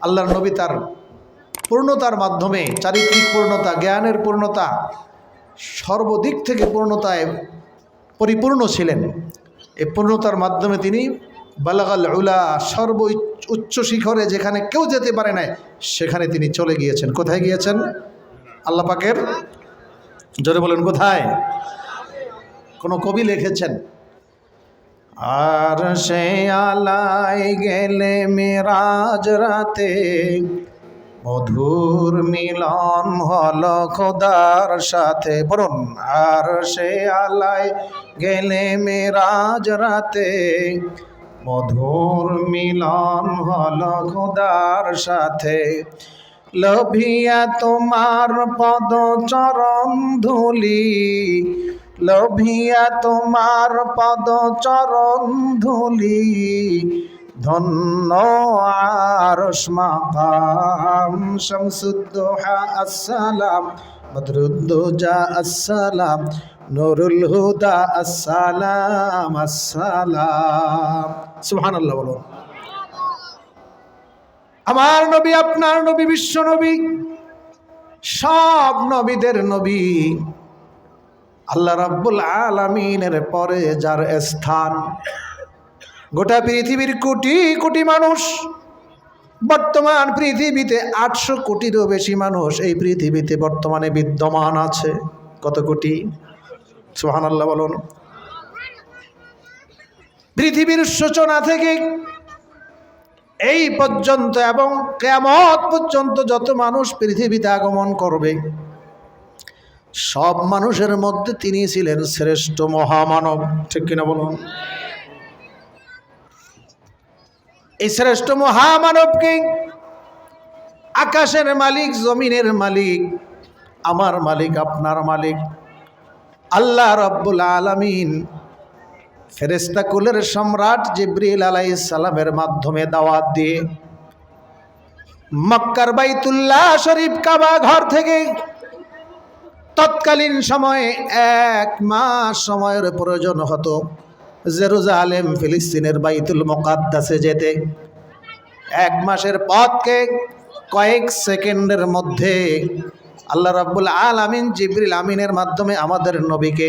আল্লাহর নবী তার পূর্ণতার মাধ্যমে, চারিত্রিক পূর্ণতা, জ্ঞানের পূর্ণতা, সর্বদিক থেকে পূর্ণতায় পরিপূর্ণ ছিলেন। এই পূর্ণতার মাধ্যমে তিনি বালাগাল উলা, সর্ব উচ্চ শিখরে, যেখানে কেউ যেতে পারে না, সেখানে তিনি চলে গিয়েছেন। কোথায় গিয়েছেন? আল্লাহ পাকের, জোরে বলেন কোথায়? কোন কবি লিখেছেন, আর সে আলাই গেলে মেরাজ রাতে, মধুর মিলন হলো খোদার সাথে। বলুন, আর সে আলাই গেলে মেরাজ রাতে, মধুর মিলন হলো খোদার সাথে। লোভিয়া তোমার পদ চরণ ধুলি, লোভিয়া তোমার পদ চরণ ধুলি, ধন্য আরশ মাকাম শামসুদ্দোহা আসসালাম, বদরুদ্দোজা আসসালাম, নুরুল হুদা আসসালাম আসসালাম। সুবহানাল্লাহ বলুন। আমার নবী, আপনার নবী, বিশ্ব নবী, সব নবীদের নবী, আল্লাহ রাব্বুল আলামিনের পরে যার স্থান, গোটা পৃথিবীর কোটি কোটি মানুষ, বর্তমান পৃথিবীতে 800 কোটিরও বেশি মানুষ এই পৃথিবীতে বর্তমানে বিদ্যমান আছে। কত কোটি? সুবহানাল্লাহ বলুন। পৃথিবীর সূচনা থেকে এই পর্যন্ত এবং কিয়ামত পর্যন্ত যত মানুষ পৃথিবীতে আগমন করবে, সব মানুষের মধ্যে তিনি ছিলেন শ্রেষ্ঠ মহামানব। ঠিক কিনা বলুন? এই শ্রেষ্ঠ মহামানবকে আকাশের মালিক, জমিনের মালিক, আমার মালিক, আপনার মালিক আল্লাহ রাব্বুল আলামিন ফেরেশতা কুলের সম্রাট জিবরিল আলাইহিস সালামের মাধ্যমে দাওয়াত দিয়ে মক্কার বাইতুল্লাহ শরীফ কাবা ঘর থেকে তৎকালীন সময়ে 1 মাস সময়ের প্রয়োজন হতো জেরুজালেম, ফিলিস্তিনের বাইতুল মুকাদ্দাসে যেতে। 1 মাসের পথকে কয়েক সেকেন্ডের মধ্যে আল্লাহ রাব্বুল আলামিন জিবরিল আমিনের মাধ্যমে আমাদের নবীকে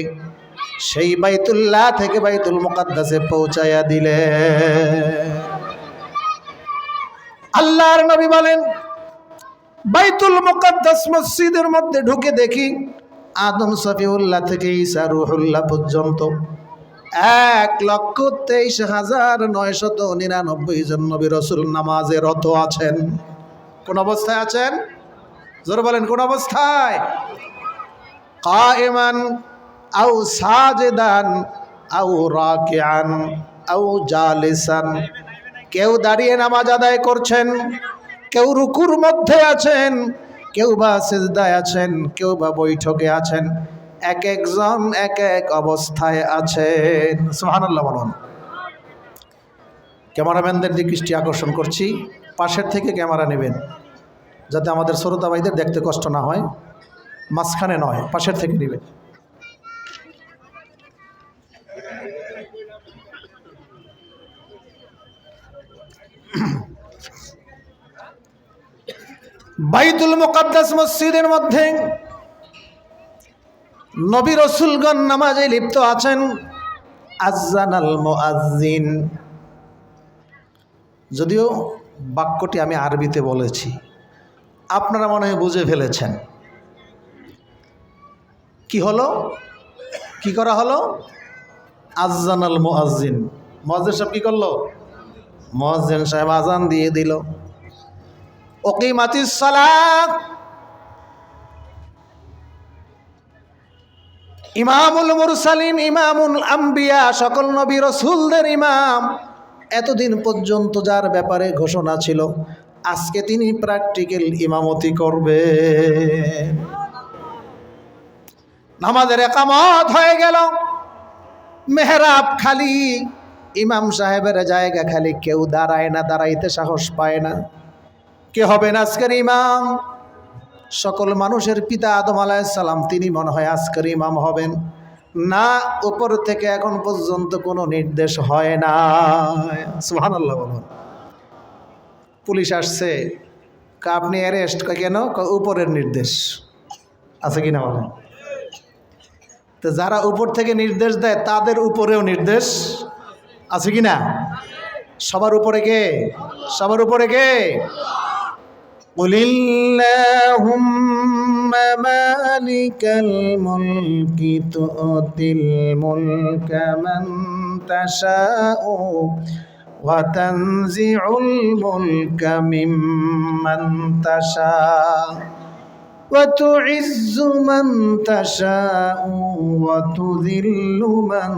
সেই বাইতুল্লাহ থেকে বাইতুল মুকাদ্দাসে পৌঁছায়া দিলেন। আল্লাহর নবী বলেন, বাইতুল মুকাদ্দাস মসজিদের মধ্যে ঢুকে দেখি আদম সফিউল্লাহ থেকে ঈসা রূহুল্লাহ পর্যন্ত 1,23,999 জন নবী রাসূল নামাজে রত আছেন। কোন অবস্থায় আছেন? জোরে বলেন, কোন অবস্থায়? কায়েমান আও সাজিদান আও রাকিআন আও জালিসান। কেউ দাঁড়িয়ে নামাজ আদায় করছেন, কেউ রুকুর মধ্যে আছেন, কেউ বা সিজদায় আছেন, কেউ বা বৈঠকে আছেন। এক একজন এক এক অবস্থায় আছেন। সুবহানাল্লাহ বলুন। ক্যামেরাম্যানদের দিকে দৃষ্টি আকর্ষণ করছি, পাশের থেকে ক্যামেরা নেবেন যাতে আমাদের শ্রোতা ভাইদের দেখতে কষ্ট না হয়। মাঝখানে নয়, পাশের থেকে নেবেন। বাইতুল মুকাদ্দাস মসজিদের মধ্যে নবী রাসূলগণ নামাজে লিপ্ত আছেন। আযানাল মুআজ্জিন। যদিও বাক্যটি আমি আরবিতে বলেছি, আপনারা মনে হয় বুঝে ফেলেছেন। কি হলো? কি করা হলো? আযানাল মুআজ্জিন। মুয়াজ্জিন সাহেব কি করলো? মুয়াজ্জিন সাহেব আযান দিয়ে দিল। উকিমাতিস সালাত। ইমামুল মুরসালিন, ইমামুল আম্বিয়া, সকল নবী রাসূলদের ইমাম, এতদিন পর্যন্ত যার ব্যাপারে ঘোষণা ছিল আজকে তিনি প্র্যাকটিক্যাল ইমামতি করবেন। নামাজের ইকামত হয়ে গেল, মেহরাব খালি, ইমাম সাহেবের জায়গা খালি, কেউ দাঁড়ায় না, দাঁড়াইতে সাহস পায় না। কে হবেন আজকের ইমাম? সকল মানুষের পিতা আদম আলাইহিস সালাম, তিনি মনে হয় আজকের ইমাম হবেন না। উপর থেকে এখন পর্যন্ত কোনো নির্দেশ হয় না। সুবহানাল্লাহ বলুন। পুলিশ আসছে, আপনি অ্যারেস্ট, কেন? উপরের নির্দেশ আছে কিনা বলেন? তো যারা উপর থেকে নির্দেশ দেয় তাদের উপরেও নির্দেশ আছে কিনা? সবার উপরে কে? সবার উপরে কে? কুলিল্লাহুম্মা মালিকাল মুলকি তুতিল মুলকা মান তাশাউ ওয়া তানজিউল মুলকা মিম্মান তাশা وتعز من تشاء وتذل من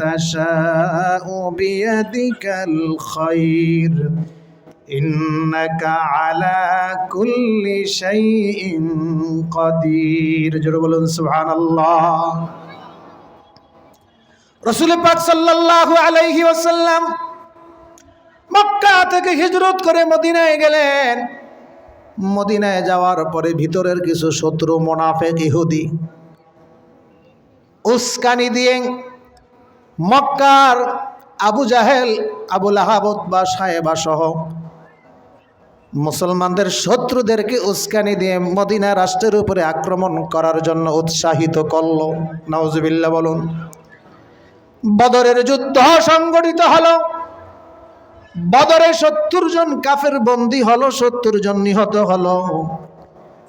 تشاء بيدك الخير إنك على كل شيء قدير জোরে বলুন সুবহানাল্লাহ। রাসূল পাক সাল্লাল্লাহু আলাইহি ওয়াসাল্লাম মক্কা থেকে হিজরত করে মদিনায় গেলেন। মদিনায় যাওয়ার পরে ভিতরের কিছু শত্রু মুনাফিক ইহুদি উস্কানি দিয়ে মক্কার আবু জাহেল, আবু লাহাব, উতবা, সায়েবা সহ মুসলমানদের শত্রুদেরকে উস্কানি দিয়ে মদিনা রাষ্ট্রের উপরে আক্রমণ করার জন্য উৎসাহিত করল। নাউজুবিল্লাহ বলুন। বদরের যুদ্ধ সংগঠিত হলো। বদরে 70 জন কাফের বন্দী হলো, 70 জন নিহত হলো।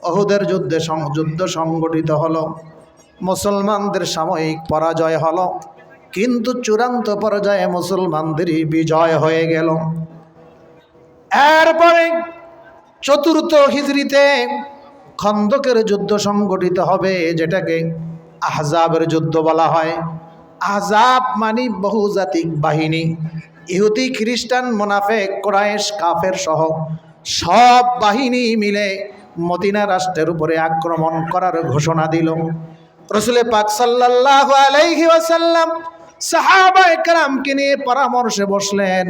উহুদের যুদ্ধ সংগঠিত হলো। মুসলমানদের সাময়িক পরাজয় হলো, কিন্তু চূড়ান্ত পর্যায়ে মুসলমানদেরই বিজয় হয়ে গেল। এরপরে 4th হিজরিতে খন্দকের যুদ্ধ সংগঠিত হবে, যেটাকে আহজাবের যুদ্ধ বলা হয়। আহজাব মানে বহুজাতিক বাহিনী, ইহুদি, খ্রিস্টান, মুনাফিক, কুরাইশ, কাফের সহ সব বাহিনী মিলে মদিনা রাষ্ট্রের উপরে আক্রমণ করার ঘোষণা দিল। রাসূল পাক সাল্লাল্লাহু আলাইহি ওয়াসাল্লাম সাহাবায়ে কেরামকে নিয়ে পরামর্শে বসলেন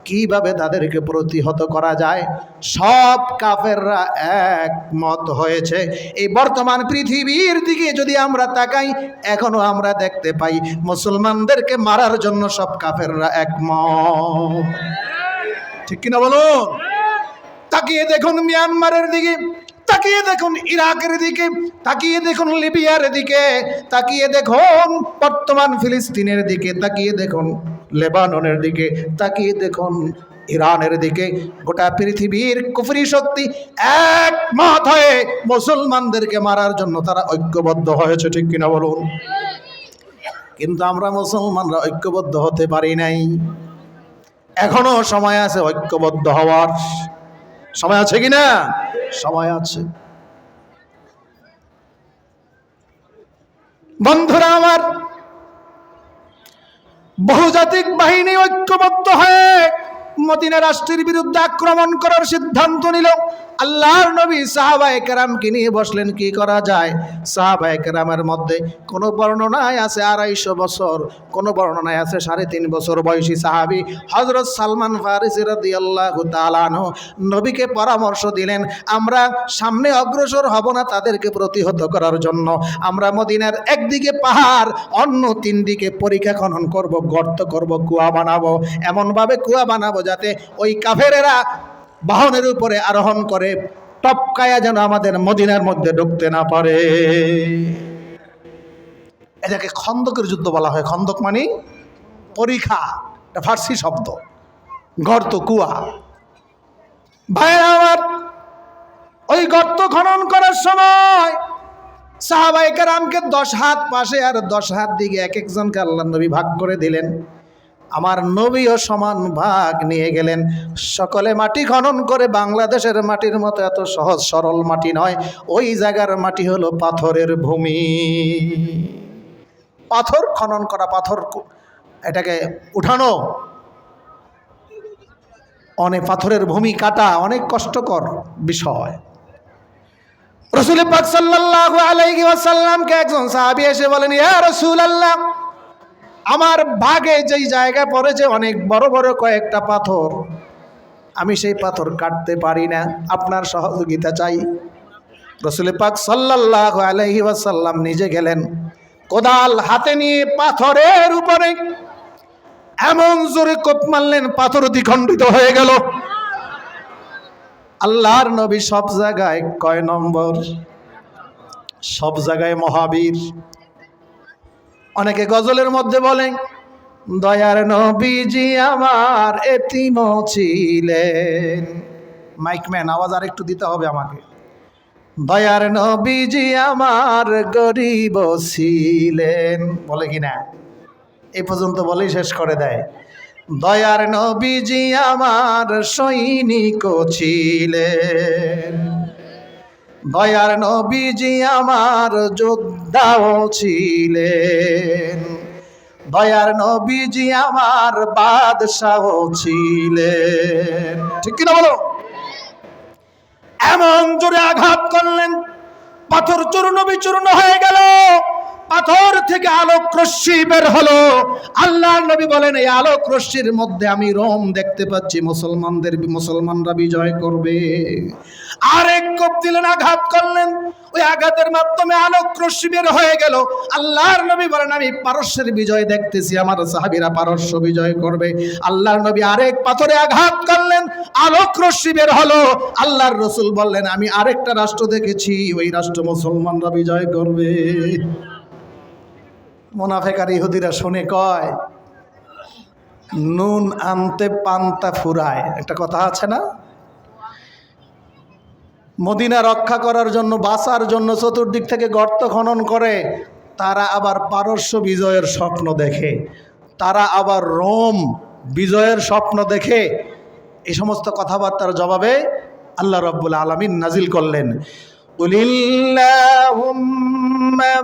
কিভাবে তাদেরকে প্রতিহত করা যায়। সব কাফেররা একমত হয়েছে। এই বর্তমান পৃথিবীর দিকে যদি আমরা তাকাই, এখনো আমরা দেখতে পাই মুসলমানদেরকে মারার জন্য সব কাফেররা একমত। ঠিক কিনা বলুন? তাকিয়ে দেখুন মিয়ানমারের দিকে, তাকিয়ে দেখুন ইরাকের দিকে, তাকিয়ে দেখুন লিবিয়ার দিকে, তাকিয়ে দেখুন বর্তমান ফিলিস্তিনের দিকে, তাকিয়ে দেখুন লেবাননের দিকে, তাকিয়ে দেখুন ইরানের দিকে। গোটা পৃথিবীর কুফরি শক্তি একমত হয়ে মুসলমানদেরকে মারার জন্য তারা ঐক্যবদ্ধ হয়েছে। ঠিক কিনা বলুন? কিন্তু আমরা মুসলমানরা ঐক্যবদ্ধ হতে পারি নাই। এখনো সময় আছে ঐক্যবদ্ধ হওয়ার। সময় আছে কিনা? সময় আছে। বন্ধুরা আমার, বহুজাতিক বাহিনী ঐক্যবদ্ধ হয়ে মদিনা রাষ্ট্রের বিরুদ্ধে আক্রমণ করার সিদ্ধান্ত নিল। আল্লাহর নবী সাহাবায়ে কেরামকে নিয়ে বসলেন কি করা যায়। সাহাবায়ে কেরামের মধ্যে কোনো বর্ণনায় আছে 250 বছর, কোনো বর্ণনায় আছে 3.5 বছর বয়সী সাহাবী হযরত সালমান ফারিসি রাদিয়াল্লাহু তাআলা আনহু নবীকে পরামর্শ দিলেন, আমরা সামনে অগ্রসর হব না তাদেরকে প্রতিহত করার জন্য। আমরা মদিনার একদিকে পাহাড়, অন্য 3 দিকে পরিখা খনন করব, গর্ত করব, কুয়া বানাবো। এমনভাবে কুয়া বানাবো যাতে ওই কাফেরেরা বাহনের উপরে আরোহণ করে টপকায়া যেন আমাদের মদিনার মধ্যে ঢুকতে না পারে। এটাকে খন্দকের যুদ্ধ বলা হয়। খন্দক মানে পরিখা, এটা ফার্সি শব্দ, গর্ত, কুয়া। ভাইরা আমার, ওই গর্ত খনন করার সময় সাহাবায়ে কেরামকে 10 হাত পাশে আর 10 হাত দিকে এক একজনকে আল্লাহর নবী ভাগ করে দিলেন। আমার নবীও সমান ভাগ নিয়ে গেলেন। সকলে মাটি খনন করে, বাংলাদেশের মাটির মতো এত সহজ সরল মাটি নয়। ওই জায়গার মাটি হলো পাথরের ভূমি। পাথর খনন করা, পাথর এটাকে উঠানো, অনেক পাথরের ভূমি কাটা অনেক কষ্টকর বিষয়। রাসূল পাক সাল্লাল্লাহু আলাইহি ওয়াসাল্লামকে একজন সাহাবী এসে বলেন, ইয়া রাসূলুল্লাহ, আমার ভাগে যেই জায়গা পড়েছে অনেক বড় বড় কয়েকটা পাথর, আমি সেই পাথর কাটতে পারি না, আপনার সহযোগিতা চাই। রাসূল পাক সাল্লাল্লাহু আলাইহি ওয়াসাল্লাম নিজে গেলেন, কোদাল হাতে নিয়ে পাথরের উপরে এমন জোরে কোপ মারলেন, পাথর দ্বিখণ্ডিত হয়ে গেল। আল্লাহর নবী সব জায়গায় কয় নম্বর? সব জায়গায় মহাবীর। অনেকে গজলের মধ্যে বলেন, দয়ার নবীজি আমার এতিম ছিলেন। মাইকম্যান, আওয়াজ আর একটু দিতে হবে আমাকে। দয়ার নবীজি আমার গরিব ছিলেন, বলে কিনা? এই পর্যন্ত বলেই শেষ করে দেয়। দয়ার নবীজি আমার সৈনিক ছিলেন, দয়ার নবীজি আমার যোদ্ধাও ছিলেন, দয়ার নবীজি আমার বাদশাহ ছিলেন। ঠিক কিনা বলো? এমন জোরে আঘাত করলেন, পাথর চূর্ণ বিচূর্ণ হয়ে গেল, পাথর থেকে আলোক রশ্মি বের হলো। আল্লাহ নবী বলেন, এই আলোক রশ্মির মধ্যে আমি রোম দেখতে পাচ্ছি, মুসলমানরা বিজয় করবে। আরেক কোপ দিলেন, আঘাত করলেন, ওই আঘাতের মাধ্যমে আলোক রশ্মি বের হয়ে গেল। আল্লাহর নবী বলেন, আমি পারস্যের বিজয় দেখতেছি, আমার সাহাবীরা পারস্য বিজয় করবে। আল্লাহর নবী আরেক পাথরে আঘাত করলেন, আলোক রশ্মি বের হলো। আল্লাহর রাসূল বললেন, আমি আরেকটা রাষ্ট্র দেখেছি, ওই রাষ্ট্র মুসলমানরা বিজয় করবে। মুনাফিক আর ইহুদিরা শুনে কয়, নুন আনতে পান্তা ফুরায়, একটা কথা আছে না? মদিনা রক্ষা করার জন্য, বাঁচার জন্য চতুর্দিক থেকে গর্ত খনন করে। তারা আবার পারস্য বিজয়ের স্বপ্ন দেখে, তারা আবার রোম বিজয়ের স্বপ্ন দেখে। এই সমস্ত কথাবার্তার জবাবে আল্লাহ রাব্বুল আলামিন নাজিল করলেন, কুলিল্লাহুম্মা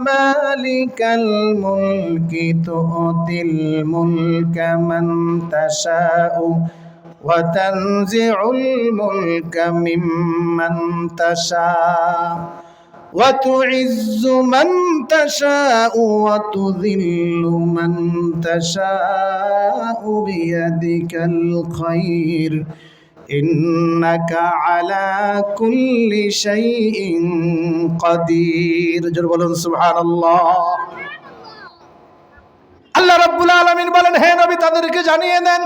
মালিকাল মুলকি তুতিল মুলকা মান তাশাউ ওয়া তানজিউল মুলকা মিম্মান তাশাউ ওয়া তুইজ্জু মান তাশাউ ওয়া তুযিল্লু মান তাশাউ বিয়াদিকাল খায়র ইন্নাকা আলা কুল্লি শাইইন কাদির। জোরে বলুন সুবহানাল্লাহ। আল্লাহ রাব্বুল আলামিন বলেন, হে নবী তাদেরকে জানিয়ে দেন,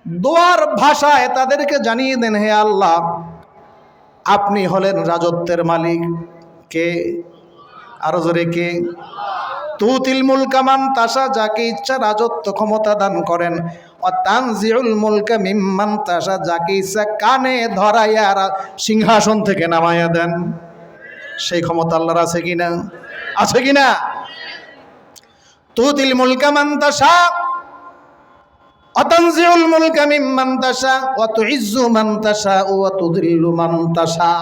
দোয়ার ভাষায় তাদেরকে জানিয়ে দেন, হে আল্লাহ আপনি হলেন রাজত্বের মালিক। কে? আরো জোরে কে? তুতিল মুলকা মান তাশা, যাকে ইচ্ছা রাজত্ব ক্ষমতা দান করেন। তানজিউল মুলকা মিম্মান তাশা, যাকে ইচ্ছা কানে ধরাইয়া সিংহাসন থেকে নামাইয়া দেন। সেই ক্ষমতা আল্লাহর আছে কিনা? আছে কিনা? তুতিল মুলকা মান তাশা ওয়া তানজিউল মুলকা মিম্মান তাশা ওয়া তুইজ্জু মান তাশা ওয়া তুযিল্লু মান তাশা,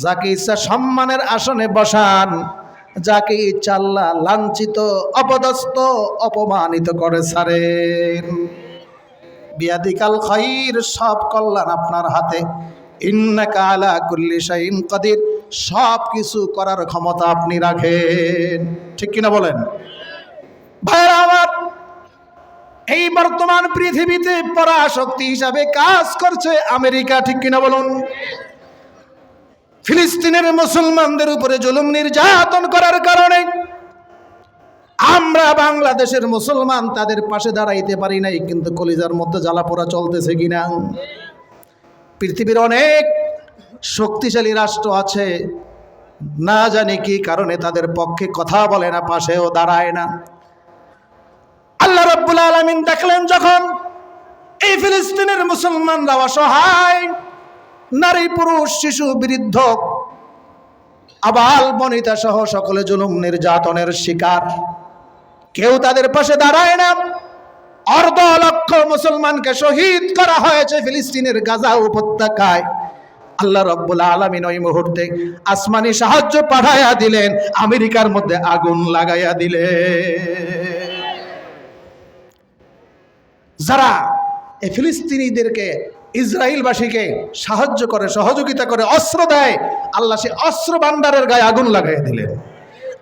যাকে ইচ্ছা সম্মানের আসনে বসান, যাকে ইচ্ছা আল্লাহ লাঞ্ছিত, অপদস্থ, অপমানিত করে ছাড়েন। বিয়াদিকাল খায়র, সব কল্যাণ আপনার হাতে। ইন্নাকা আলা কুল্লি শাইইন কাদির, সব কিছু করার ক্ষমতা আপনি রাখেন। ঠিক কিনা বলেন? ভাইরা আমার, এই বর্তমান পৃথিবীতে পরাশক্তি হিসাবে কাজ করছে আমেরিকা। ঠিক কিনা বলুন? ফিলিস্তিনের মুসলমানদের উপরে জুলুম নির্যাতন করার কারণে আমরা বাংলাদেশের মুসলমান তাদের পাশে দাঁড়াইতে পারি নাই, কিন্তু কলিজার মধ্যে জ্বালাপোড়া চলতেছে কিনা? পৃথিবীর অনেক শক্তিশালী রাষ্ট্র আছে, না জানি কি কারণে তাদের পক্ষে কথা বলে না, পাশেও দাঁড়ায় না। আল্লাহ রাব্বুল আলামিন দেখলেন যখন এই ফিলিস্তিনের মুসলমানরা অসহায়, নারী পুরুষ শিশু বৃদ্ধ আবাল বনিতা সহ সকলে জুলুম নির্যাতনের শিকার, কেউ তাদের পাশে দাঁড়ায় না। অর্ধ লক্ষ মুসলমানকে শহীদ করা হয়েছে ফিলিস্তিনের গাজা উপত্যকায়। আল্লাহ রাব্বুল আলামিন ওই মুহূর্তে আসমানি সাহায্য পাঠাইয়া দিলেন, আমেরিকার মধ্যে আগুন লাগাইয়া দিলেন। যারা এই ফিলিস্তিনিদেরকে, ইসরায়েলবাসীকে সাহায্য করে, সহযোগিতা করে, অস্ত্র দেয়, আল্লাহ সে অস্ত্র ভান্ডারের গায়ে আগুন লাগাইয়া দিলেন।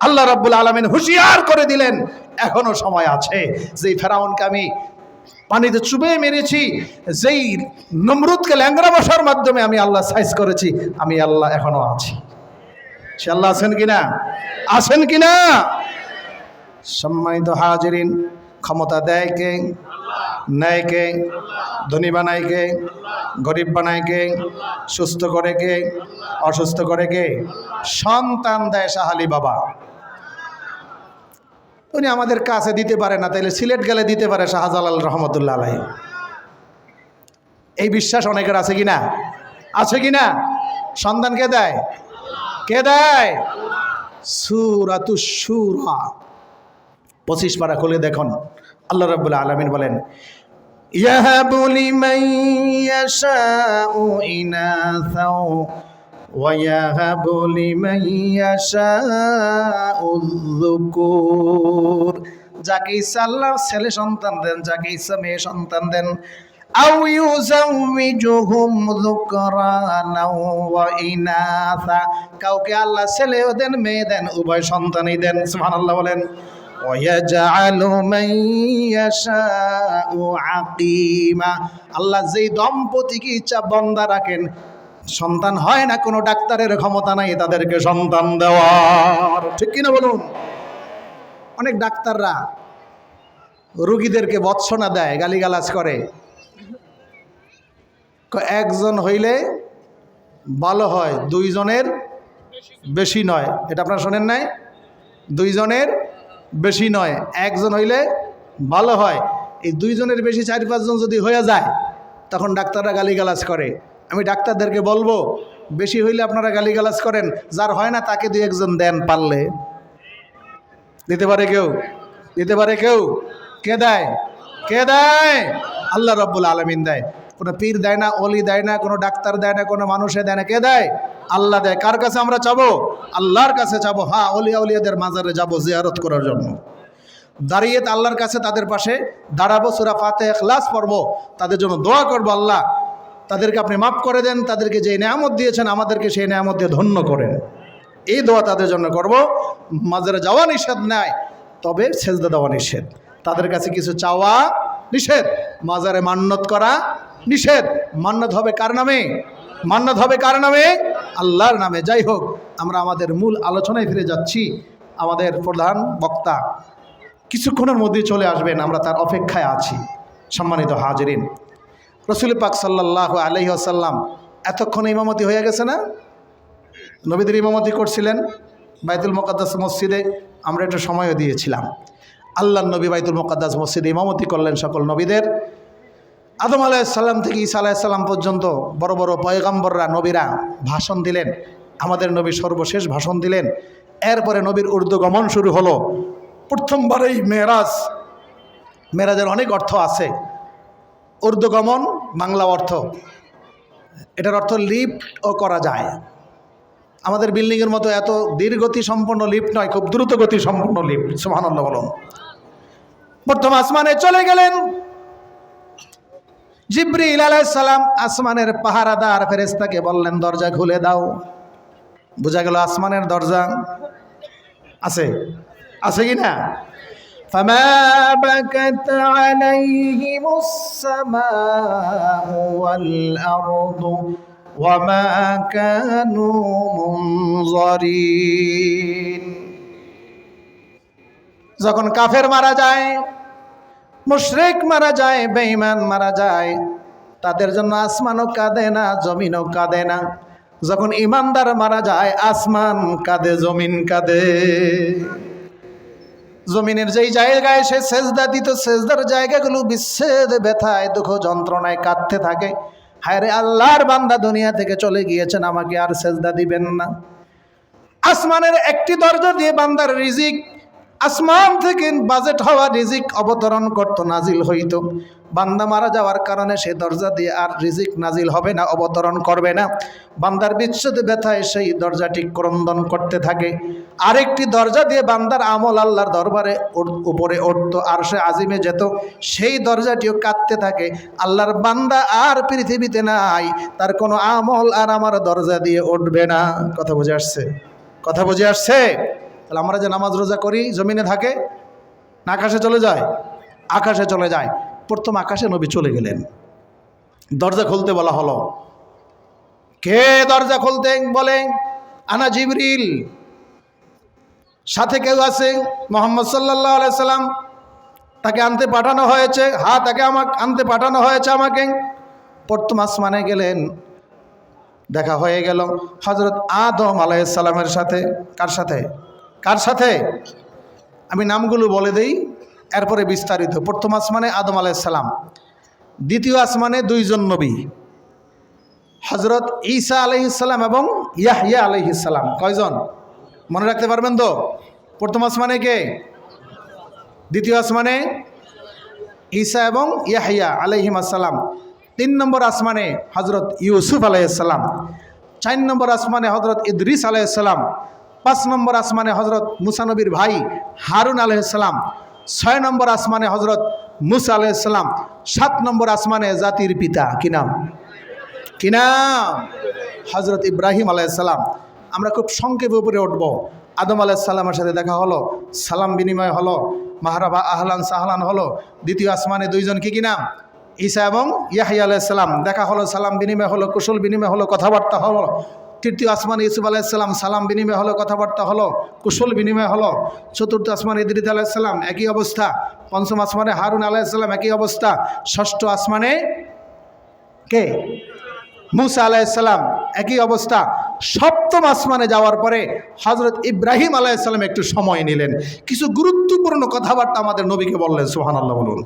আল্লাহ রাব্বুল আলামিন হুঁশিয়ার করে দিলেন, এখনো সময় আছে। যেই ফেরাউনকে আমি পানিতে চুবিয়ে মেরেছি, যেই নমরুদকে ল্যাংড়া বসার মাধ্যমে আমি আল্লাহ সাইজ করেছি, আমি আল্লাহ এখনো আছি। সে আল্লাহ আছেন কিনা? আছেন কিনা? সম্মানিত হাজিরিন, ক্ষমতা দেয় কে? নেয় কে? ধনী বানায় কে? গরিব বানায় কে? সুস্থ করে কে? অসুস্থ করে কে? সন্তান দেয় শাহালি বাবা। উনি আমাদের কাছে দিতে পারে না, তাইলে সিলেট গেলে দিতে পারে শাহজালাল রহমতুল্লাহ আলাইহি। এই বিশ্বাস অনেকের আছে কিনা? আছে কিনা? সন্তান কে দেয়? কে দেয়? সূরাতুশ শূরা 25 পারা খুলে দেখুন, আল্লাহ রাব্বুল আলামিন বলেন, ইয়াহাবু লিমান ইয়াশাউ ইনাসা ওয়া ইয়াহাবু লিমান ইয়াশাউ যুকুর। যাকে ইচ্ছা আল্লাহ ছেলে সন্তান দেন, যাকে ইচ্ছা মেয়ে সন্তান দেন। আও ইউযাউযুহুম যুকরানা ওয়া ইনাসা, কাউকে আল্লাহ ছেলেও দেন মেয়ে দেন, উভয় সন্তানই দেন। সুবহানাল্লাহ বলেন। ওয়ায়াজআলু মান ইয়াশাউ আকিমা, আল্লাহ যেই দম্পতিকে ইচ্ছা বান্দা রাখেন, সন্তান হয় না, কোনো ডাক্তারের ক্ষমতা নাই তাদেরকে সন্তান দেওয়ার। ঠিক কিনা বলুন? অনেক ডাক্তাররা রোগীদেরকে ভৎসনা দেয়, গালিগালাজ করে। একজন হইলে ভালো হয়, দুইজনের বেশি নয়। এটা আপনারা শোনেন নাই? দুইজনের বেশি নয়, একজন হইলে ভালো হয়। এই দুইজনের বেশি 4-5 জন যদি হয়ে যায়, তখন ডাক্তাররা গালিগালাজ করে। আমি ডাক্তারদেরকে বলবো, বেশি হইলে আপনারা গালিগালাজ করেন, যার হয় না তাকে 2-1 জন দেন পারলে। দিতে পারে কেউ? দিতে পারে কেউ? কে দেয়? কে দেয়? আল্লাহ রাব্বুল আলামিন দেয়। কোনো পীর দেয় না, অলি দেয় না, কোনো ডাক্তার দেয় না, কোনো মানুষে দেয় না। কে দেয়? আল্লাহ দেয়। কার কাছে আমরা চাবো? আল্লাহর কাছে চাবো। হ্যাঁ, অলিয়া উলিয়াদের মাজারে যাবো জিয়ারত করার জন্য। দাঁড়িয়ে আল্লাহর কাছে তাদের পাশে দাঁড়াবো, সূরা ফাতিহা ইখলাস পড়বো, তাদের জন্য দোয়া করবো, আল্লাহ তাদেরকে আপনি মাফ করে দেন, তাদেরকে যে নেয়ামত দিয়েছেন আমাদেরকে সেই নেয়ামত দিয়ে ধন্য করেন। এই দোয়া তাদের জন্য করব। মাজারে যাওয়া নিষেধ নাই, তবে সেজদা দেওয়া নিষেধ। তাদের কাছে কিছু চাওয়া নিষেধ, মাজারে মান্নত করা নিষেধ। মান্নত হবে কার নামে? মান্নত হবে কার নামে? আল্লাহর নামে। যাই হোক, আমরা আমাদের মূল আলোচনায় ফিরে যাচ্ছি। আমাদের প্রধান বক্তা কিছুক্ষণের মধ্যে চলে আসবেন, আমরা তার অপেক্ষায় আছি। সম্মানিত হাজিরিন, রাসূল পাক সাল্লাল্লাহু আলাইহি ওয়াসাল্লাম এতক্ষণ ইমামতি হয়ে গেছে না? নবীদের ইমামতি করছিলেন বাইতুল মুকাদ্দাস মসজিদে। আমরা একটা সময়ও দিয়েছিলাম। আল্লাহর নবী বাইতুল মুকাদ্দাস মসজিদে ইমামতি করলেন সকল নবীদের। আদম আলাইহিস সালাম থেকে ঈসা আলাইহিস সালাম পর্যন্ত বড় বড় পয়গম্বররা, নবীরা ভাষণ দিলেন। আমাদের নবী সর্বশেষ ভাষণ দিলেন। এরপরে নবীর ঊর্ধ্বগমন শুরু হলো। প্রথমবারেই মেরাজ, মেরাজের অনেক অর্থ আছে। ঊর্ধ্বগমন বাংলা অর্থ, এটার অর্থ লিফটও করা যায়। আমাদের বিল্ডিংয়ের মতো এত ধীরগতি সম্পন্ন লিফট নয়, খুব দ্রুত গতি সম্পন্ন লিফট। সুবহানাল্লাহ বলুন। প্রথম আসমানে চলে গেলেন। জিবরিল আলাইহিস সালাম আসমানের পাহারাদার ফেরেশতাকে বললেন, দরজা খুলে দাও। বোঝা গেল আসমানের দরজা আছে, আছে কি না? ফামা বাকাত আলাইহিমুস সামাউ ওয়াল আরদু ওয়া মা কানু মুনজারিন। যখন কাফের মারা যায়, মুশরিক মারা যায়, বেঈমান মারা যায়, তাদের জন্য আসমানও কাঁদে না, জমিনও কাঁদে না। যখন ইমানদার মারা যায়, আসমান কাঁদে, জমিন কাঁদে। জমিনের যেই জায়গায় সে সেজদা দিত, সেজদার জায়গাগুলো বিচ্ছেদ, ব্যথায়, দুঃখ, যন্ত্রণায় কাঁদতে থাকে। হায় রে, আল্লাহর বান্দা দুনিয়া থেকে চলে গিয়েছেন, আমাকে আর সেজদা দিবেন না। আসমানের একটি দরজা দিয়ে বান্দার রিজিক, আসমান থেকে বাজেট হওয়া রিজিক অবতরণ করত, নাজিল হইত। বান্দা মারা যাওয়ার কারণে সে দরজা দিয়ে আর রিজিক নাজিল হবে না, অবতরণ করবে না। বান্দার বিচ্ছেদ ব্যথায় সেই দরজাটি ক্রন্দন করতে থাকে। আরেকটি দরজা দিয়ে বান্দার আমল আল্লাহর দরবারে উপরে উঠত, আর সে আজিমে যেত, সেই দরজাটিও কাঁদতে থাকে। আল্লাহর বান্দা আর পৃথিবীতে নাই, তার কোনো আমল আর আমার দরজা দিয়ে উঠবে না। কথা বুঝে আসছে? কথা বুঝে আসছে? তাহলে আমরা যে নামাজ রোজা করি, জমিনে থাকে না আকাশে চলে যায়? আকাশে চলে যায়। প্রথম আকাশে নবী চলে গেলেন, দরজা খুলতে বলা হলো। কে দরজা খুলতে বলে? আনা জিবরিল। সাথে কেউ আছে? মুহাম্মদ সাল্লাল্লাহু আলাইহি সাল্লাম। তাকে আনতে পাঠানো হয়েছে, হ্যাঁ তাকে আনতে পাঠানো হয়েছে আমাকে। প্রথম আসমানে গেলেন, দেখা হয়ে গেল হযরত আদম আলাইহিস সালামের সাথে। কার সাথে? কার সাথে? আমি নামগুলো বলে দেই, এরপরে বিস্তারিত। প্রথম আসমানে আদম আলাইহিস সালাম, দ্বিতীয় আসমানে দুইজন নবী, হযরত ঈসা আলাইহিস সালাম এবং ইয়াহইয়া আলাইহিস সালাম। কয়জন মনে রাখতে পারবেন তো? প্রথম আসমানে কে? দ্বিতীয় আসমানে ঈসা এবং ইয়াহইয়া আলাইহিস সালাম। 3 নম্বর আসমানে হযরত ইউসুফ আলাইহিস সালাম। 4 নম্বর আসমানে হযরত ইদ্রিস আলাইহিস সালাম। 5 নম্বর আসমানে হযরত মুসা নবীর ভাই হারুন আলাইহিস সালাম। 6 নম্বর আসমানে হযরত মুসা আলাইহিস সালাম। 7 নম্বর আসমানে জাতির পিতা, কি নাম? কি নাম? হযরত ইব্রাহিম আলাইহিস সালাম। আমরা খুব সংক্ষেপে উপরে উঠব। আদম আলাইহিস সালামের সাথে দেখা হলো, সালাম বিনিময় হলো, মাহরাবা আহলান সাহলান হলো। দ্বিতীয় আসমানে দুইজন কি নাম? ঈসা এবং ইয়াহইয়া আলাইহিস সালাম। দেখা হলো, সালাম বিনিময় হলো, কুশল বিনিময় হলো, কথাবার্তা হলো। তৃতীয় আসমানে ইউসুফ আলাইহিস সালাম, সালাম বিনিময় হলো, কথাবার্তা হলো, কুশল বিনিময় হলো। চতুর্থ আসমানে ইদ্রিস আলাইহিস সালাম, একই অবস্থা। পঞ্চম আসমানে হারুন আলাইহিস সালাম, একই অবস্থা। ষষ্ঠ আসমানে কে? মুসা আলাইহিস সালাম, একই অবস্থা। সপ্তম আসমানে যাওয়ার পরে হযরত ইব্রাহিম আলাইহিস সালাম একটু সময় নিলেন, কিছু গুরুত্বপূর্ণ কথাবার্তা আমাদের নবীকে বললেন। সুবহানাল্লাহ বলুন।